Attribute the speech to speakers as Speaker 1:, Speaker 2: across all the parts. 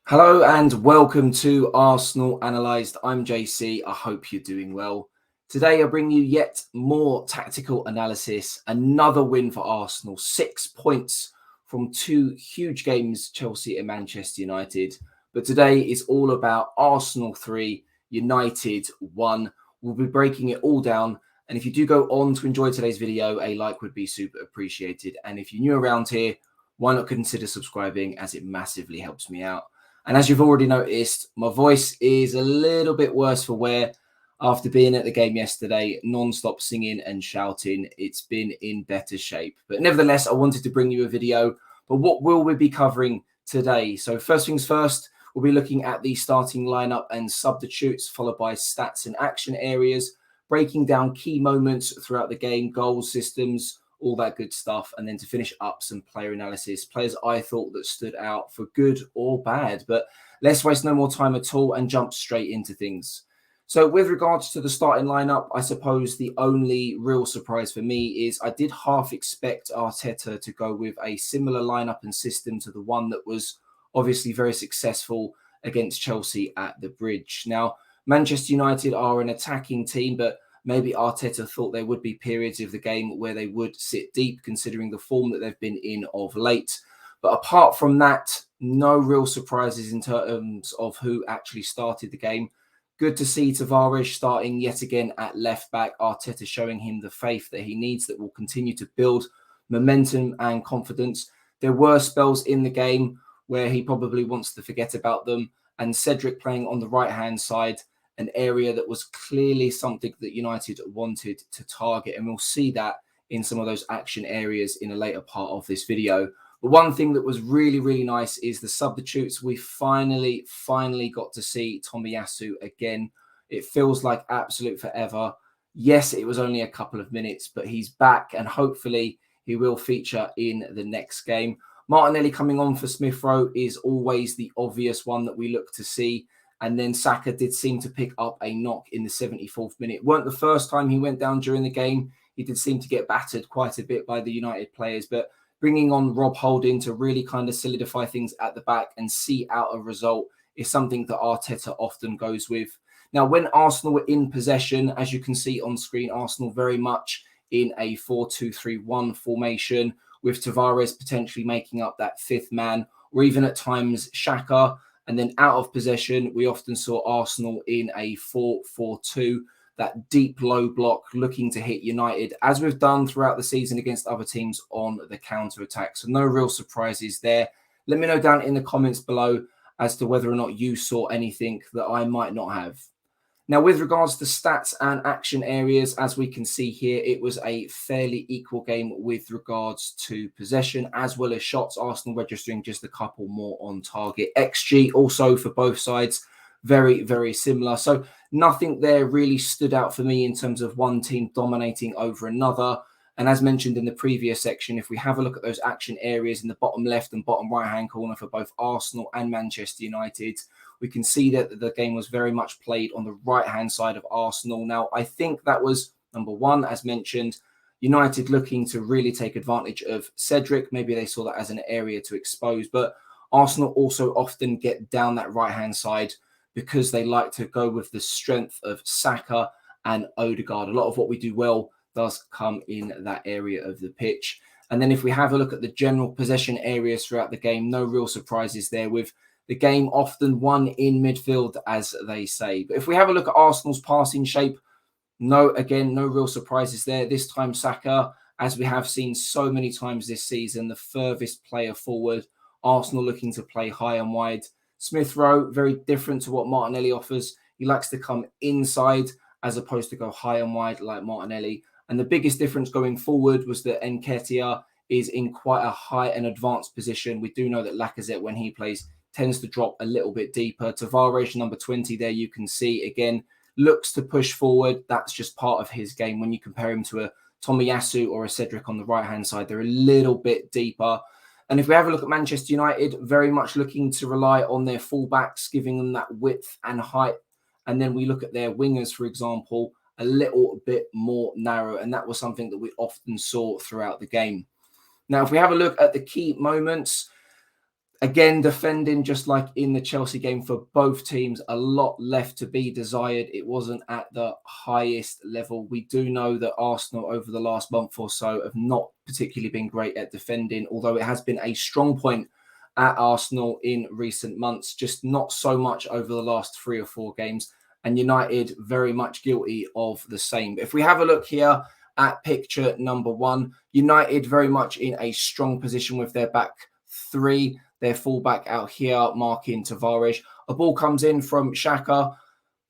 Speaker 1: Hello and welcome to Arsenal Analysed. I'm JC. I hope you're doing well. Today I bring you yet more tactical analysis. Another win for Arsenal. 6 points from two huge games, Chelsea and Manchester United. But today is all about Arsenal 3, United 1. We'll be breaking it all down. And if you do go on to enjoy today's video, a like would be super appreciated. And if you're new around here, why not consider subscribing, as it massively helps me out. And as you've already noticed, my voice is a little bit worse for wear after being at the game yesterday, non-stop singing and shouting. It's been in better shape. But nevertheless, I wanted to bring you a video. But what will we be covering today? So first things first, we'll be looking at the starting lineup and substitutes, followed by stats and action areas, breaking down key moments throughout the game, goals, systems, all that good stuff. And then to finish up, some player analysis, players I thought that stood out for good or bad. But let's waste no more time at all and jump straight into things. So with regards to the starting lineup, I suppose the only real surprise for me is I did half expect Arteta to go with a similar lineup and system to the one that was obviously very successful against Chelsea at the Bridge. Now, Manchester United are an attacking team, but maybe Arteta thought there would be periods of the game where they would sit deep, considering the form that they've been in of late. But apart from that, no real surprises in terms of who actually started the game. Good to see Tavares starting yet again at left back. Arteta showing him the faith that he needs, that will continue to build momentum and confidence. There were spells in the game where he probably wants to forget about them. And Cedric playing on the right-hand side, an area that was clearly something that United wanted to target. And we'll see that in some of those action areas in a later part of this video. But one thing that was really, really nice is the substitutes. We finally got to see Tomiyasu again. It feels like absolute forever. Yes, it was only a couple of minutes, but he's back and hopefully he will feature in the next game. Martinelli coming on for Smith Rowe is always the obvious one that we look to see. And then Saka did seem to pick up a knock in the 74th minute. Weren't the first time he went down during the game. He did seem to get battered quite a bit by the United players. But bringing on Rob Holding to really kind of solidify things at the back and see out a result is something that Arteta often goes with. Now, when Arsenal were in possession, as you can see on screen, Arsenal very much in a 4-2-3-1 formation, with Tavares potentially making up that fifth man, or even at times Xhaka. And then out of possession, we often saw Arsenal in a 4-4-2, that deep low block looking to hit United, as we've done throughout the season against other teams on the counter-attack. So no real surprises there. Let me know down in the comments below as to whether or not you saw anything that I might not have. Now, with regards to stats and action areas, as we can see here, it was a fairly equal game with regards to possession as well as shots. Arsenal registering just a couple more on target. XG also for both sides, very, very similar. So nothing there really stood out for me in terms of one team dominating over another. And as mentioned in the previous section, if we have a look at those action areas in the bottom left and bottom right-hand corner for both Arsenal and Manchester United, we can see that the game was very much played on the right-hand side of Arsenal. Now, I think that was, number one, as mentioned, United looking to really take advantage of Cedric. Maybe they saw that as an area to expose. But Arsenal also often get down that right-hand side because they like to go with the strength of Saka and Odegaard. A lot of what we do well does come in that area of the pitch. And then if we have a look at the general possession areas throughout the game, no real surprises there, with the game often won in midfield, as they say. But if we have a look at Arsenal's passing shape, no real surprises there. This time Saka, as we have seen so many times this season, the furthest player forward. Arsenal looking to play high and wide. Smith Rowe, very different to what Martinelli offers. He likes to come inside as opposed to go high and wide like Martinelli. And the biggest difference going forward was that Nketiah is in quite a high and advanced position. We do know that Lacazette, when he plays, tends to drop a little bit deeper. Tavares, number 20 there, you can see, again, looks to push forward. That's just part of his game. When you compare him to a Tomiyasu or a Cedric on the right-hand side, they're a little bit deeper. And if we have a look at Manchester United, very much looking to rely on their fullbacks, giving them that width and height. And then we look at their wingers, for example, a little bit more narrow. And that was something that we often saw throughout the game. Now, if we have a look at the key moments, Again, defending just like in the Chelsea game for both teams, a lot left to be desired. It wasn't at the highest level. We do know that Arsenal over the last month or so have not particularly been great at defending, although it has been a strong point at Arsenal in recent months, just not so much over the last 3 or 4 games. And United very much guilty of the same. But if we have a look here at picture number 1, United very much in a strong position with their back 3. Their fullback out here, marking Tavares. A ball comes in from Xhaka.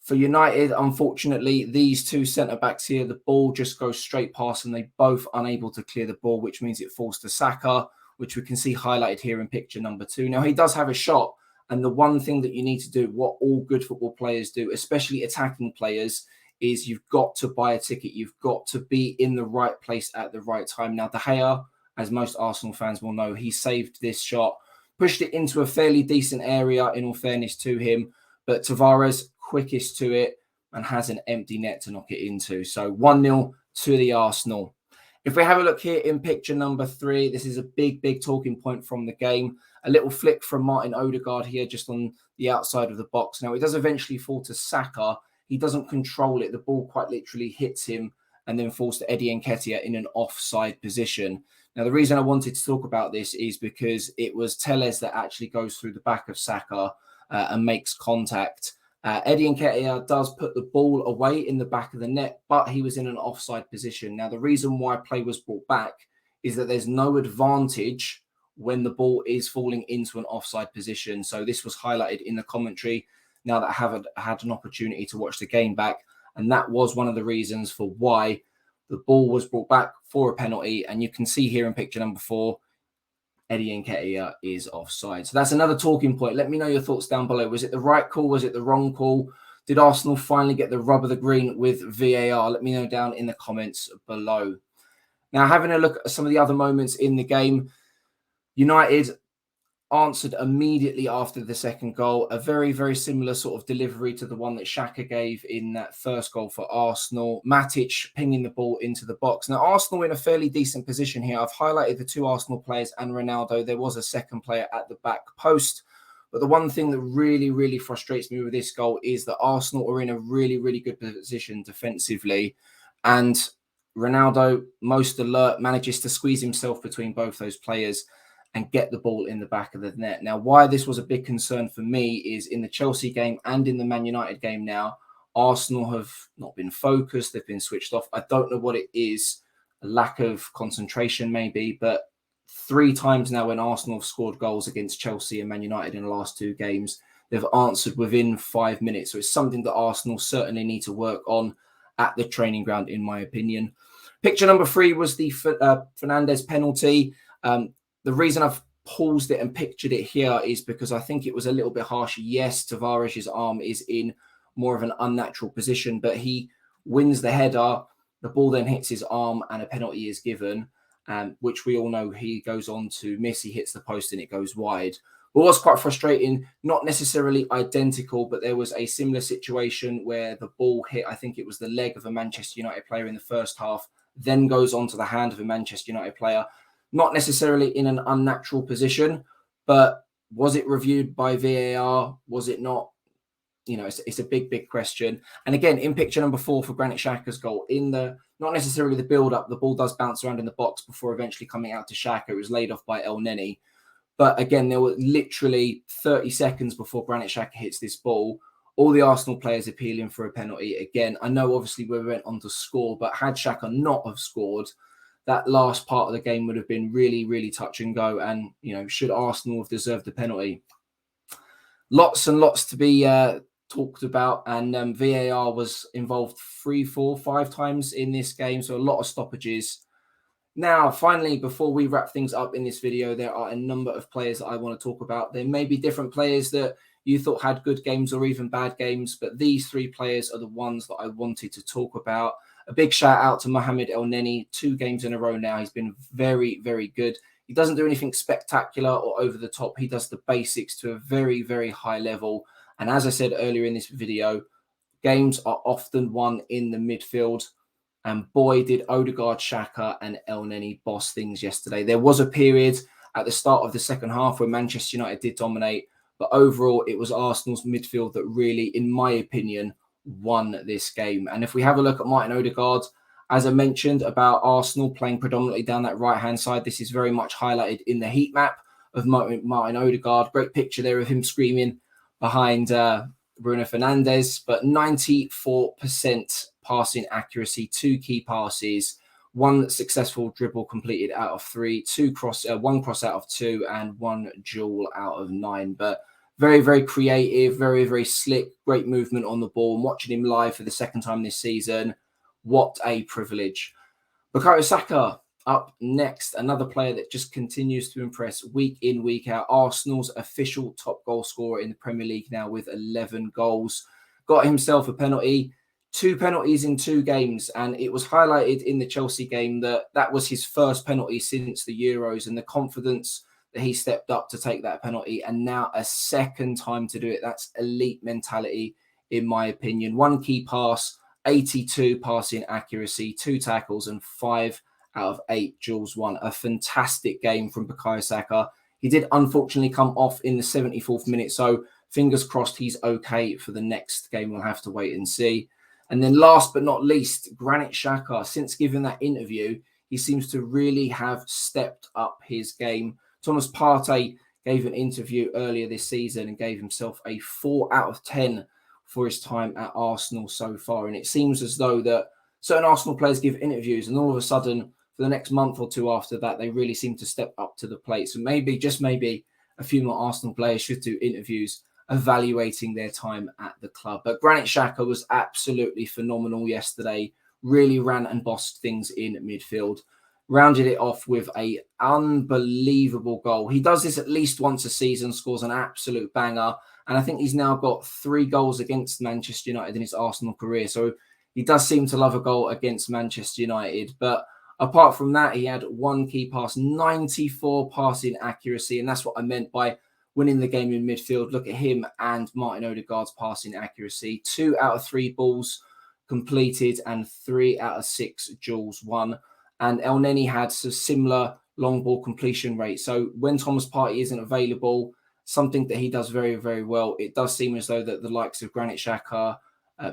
Speaker 1: For United, unfortunately, these two centre-backs here, the ball just goes straight past and they both unable to clear the ball, which means it falls to Saka, which we can see highlighted here in picture number 2. Now, he does have a shot, and the one thing that you need to do, what all good football players do, especially attacking players, is you've got to buy a ticket. You've got to be in the right place at the right time. Now, De Gea, as most Arsenal fans will know, he saved this shot, pushed it into a fairly decent area, in all fairness to him. But Tavares, quickest to it, and has an empty net to knock it into. So 1-0 to the Arsenal. If we have a look here in picture number 3, this is a big talking point from the game. A little flick from Martin Odegaard here, just on the outside of the box. Now, it does eventually fall to Saka. He doesn't control it. The ball quite literally hits him and then falls to Eddie Nketiah in an offside position. Now, the reason I wanted to talk about this is because it was Telles that actually goes through the back of Saka and makes contact. Eddie Nketiah does put the ball away in the back of the net, but he was in an offside position. Now, the reason why play was brought back is that there's no advantage when the ball is falling into an offside position. So this was highlighted in the commentary now that I have had an opportunity to watch the game back. And that was one of the reasons for why the ball was brought back for a penalty. And you can see here in picture number 4, Eddie Nketiah is offside. So that's another talking point. Let me know your thoughts down below. Was it the right call? Was it the wrong call? Did Arsenal finally get the rub of the green with VAR? Let me know down in the comments below. Now, having a look at some of the other moments in the game, United answered immediately after the second goal. A very similar sort of delivery to the one that Xhaka gave in that first goal for Arsenal. Matic pinging the ball into the box. Now, Arsenal in a fairly decent position here. I've highlighted the 2 Arsenal players and Ronaldo. There was a second player at the back post. But the one thing that really frustrates me with this goal is that Arsenal are in a really good position defensively. And Ronaldo, most alert, manages to squeeze himself between both those players and get the ball in the back of the net. Now, why this was a big concern for me is in the Chelsea game and in the Man United game now, Arsenal have not been focused. They've been switched off. I don't know what it is, a lack of concentration maybe, but 3 times now when Arsenal have scored goals against Chelsea and Man United in the last 2 games, they've answered within 5 minutes. So it's something that Arsenal certainly need to work on at the training ground, in my opinion. Picture number 3 was the Fernandes penalty. The reason I've paused it and pictured it here is because I think it was a little bit harsh. Yes, Tavares' arm is in more of an unnatural position, but he wins the header. The ball then hits his arm and a penalty is given, which we all know he goes on to miss. He hits the post and it goes wide. But it was quite frustrating, not necessarily identical, but there was a similar situation where the ball hit, I think it was the leg of a Manchester United player in the first half, then goes onto the hand of a Manchester United player. Not necessarily in an unnatural position, but was it reviewed by VAR? Was it not? You know, it's a big question. And again, in picture number 4 for Granit Xhaka's goal, in the not necessarily the build-up, the ball does bounce around in the box before eventually coming out to Xhaka. It was laid off by El Neni. But again, there were literally 30 seconds before Granit Xhaka hits this ball. All the Arsenal players appealing for a penalty. Again, I know obviously we went on to score, but had Xhaka not have scored, that last part of the game would have been really touch and go. And, you know, should Arsenal have deserved the penalty? Lots and lots to be talked about. And VAR was involved 3, 4, 5 times in this game. So a lot of stoppages. Now, finally, before we wrap things up in this video, there are a number of players that I want to talk about. There may be different players that you thought had good games or even bad games, but these 3 players are the ones that I wanted to talk about. A big shout out to Mohamed El Neni. 2 games in a row now. He's been very good. He doesn't do anything spectacular or over the top. He does the basics to a very high level. And as I said earlier in this video, games are often won in the midfield. And boy, did Odegaard, Xhaka and El Neni boss things yesterday. There was a period at the start of the second half when Manchester United did dominate. But overall, it was Arsenal's midfield that really, in my opinion, won this game. And if we have a look at Martin Odegaard, as I mentioned about Arsenal playing predominantly down that right-hand side, this is very much highlighted in the heat map of Martin Odegaard. Great picture there of him screaming behind Bruno Fernandes, but 94% passing accuracy, 2 key passes, 1 successful dribble completed out of 3, 1 cross out of 2, and 1 duel out of 9. But very, very creative, very, very slick, great movement on the ball. And watching him live for the second time this season, what a privilege. Bukayo Saka up next, another player that just continues to impress week in, week out. Arsenal's official top goal scorer in the Premier League now with 11 goals. Got himself a penalty, 2 penalties in 2 games, and it was highlighted in the Chelsea game that that was his first penalty since the Euros, and the confidence that he stepped up to take that penalty, and now a second time to do it. That's elite mentality, in my opinion. 1 key pass, 82 passing accuracy, 2 tackles, and 5 out of 8 duels won. A fantastic game from Bukayo Saka. He did unfortunately come off in the 74th minute, so fingers crossed he's okay for the next game. We'll have to wait and see. And then last but not least, Granit Xhaka. Since giving that interview, he seems to really have stepped up his game. Thomas Partey gave an interview earlier this season and gave himself a 4 out of 10 for his time at Arsenal so far. And it seems as though that certain Arsenal players give interviews and all of a sudden, for the next month or 2 after that, they really seem to step up to the plate. So maybe, just maybe, a few more Arsenal players should do interviews evaluating their time at the club. But Granit Xhaka was absolutely phenomenal yesterday. Really ran and bossed things in midfield. Rounded it off with an unbelievable goal. He does this at least once a season, scores an absolute banger. And I think he's now got 3 goals against Manchester United in his Arsenal career. So he does seem to love a goal against Manchester United. But apart from that, he had 1 key pass, 94 passing accuracy. And that's what I meant by winning the game in midfield. Look at him and Martin Odegaard's passing accuracy. 2 out of 3 balls completed and 3 out of 6 duels won. And El Neni had a similar long ball completion rate. So when Thomas Partey isn't available, something that he does very, very well, it does seem as though that the likes of Granit Xhaka,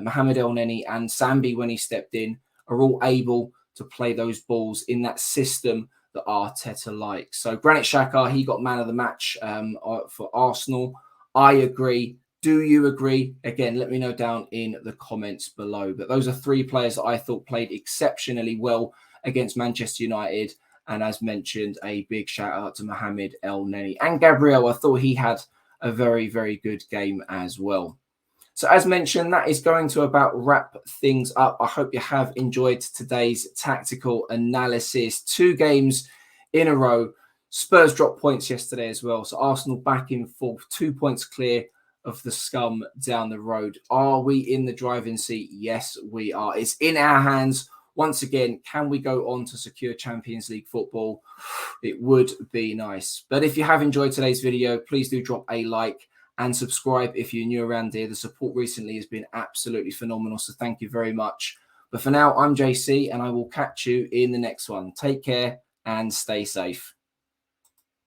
Speaker 1: Mohamed El Neni and Sambi, when he stepped in, are all able to play those balls in that system that Arteta likes. So Granit Xhaka, he got man of the match for Arsenal. I agree. Do you agree? Again, let me know down in the comments below. But those are 3 players that I thought played exceptionally well against Manchester United. And as mentioned, a big shout out to Mohamed El Neni. And Gabriel, I thought he had a very, very good game as well. So as mentioned, that is going to about wrap things up. I hope you have enjoyed today's tactical analysis. 2 games in a row. Spurs dropped points yesterday as well. So Arsenal back in 4th, 2 points clear of the scum down the road. Are we in the driving seat? Yes, we are. It's in our hands. Once again, can we go on to secure Champions League football? It would be nice. But if you have enjoyed today's video, please do drop a like and subscribe if you're new around here. The support recently has been absolutely phenomenal, so thank you very much. But for now, I'm JC, and I will catch you in the next one. Take care and stay safe.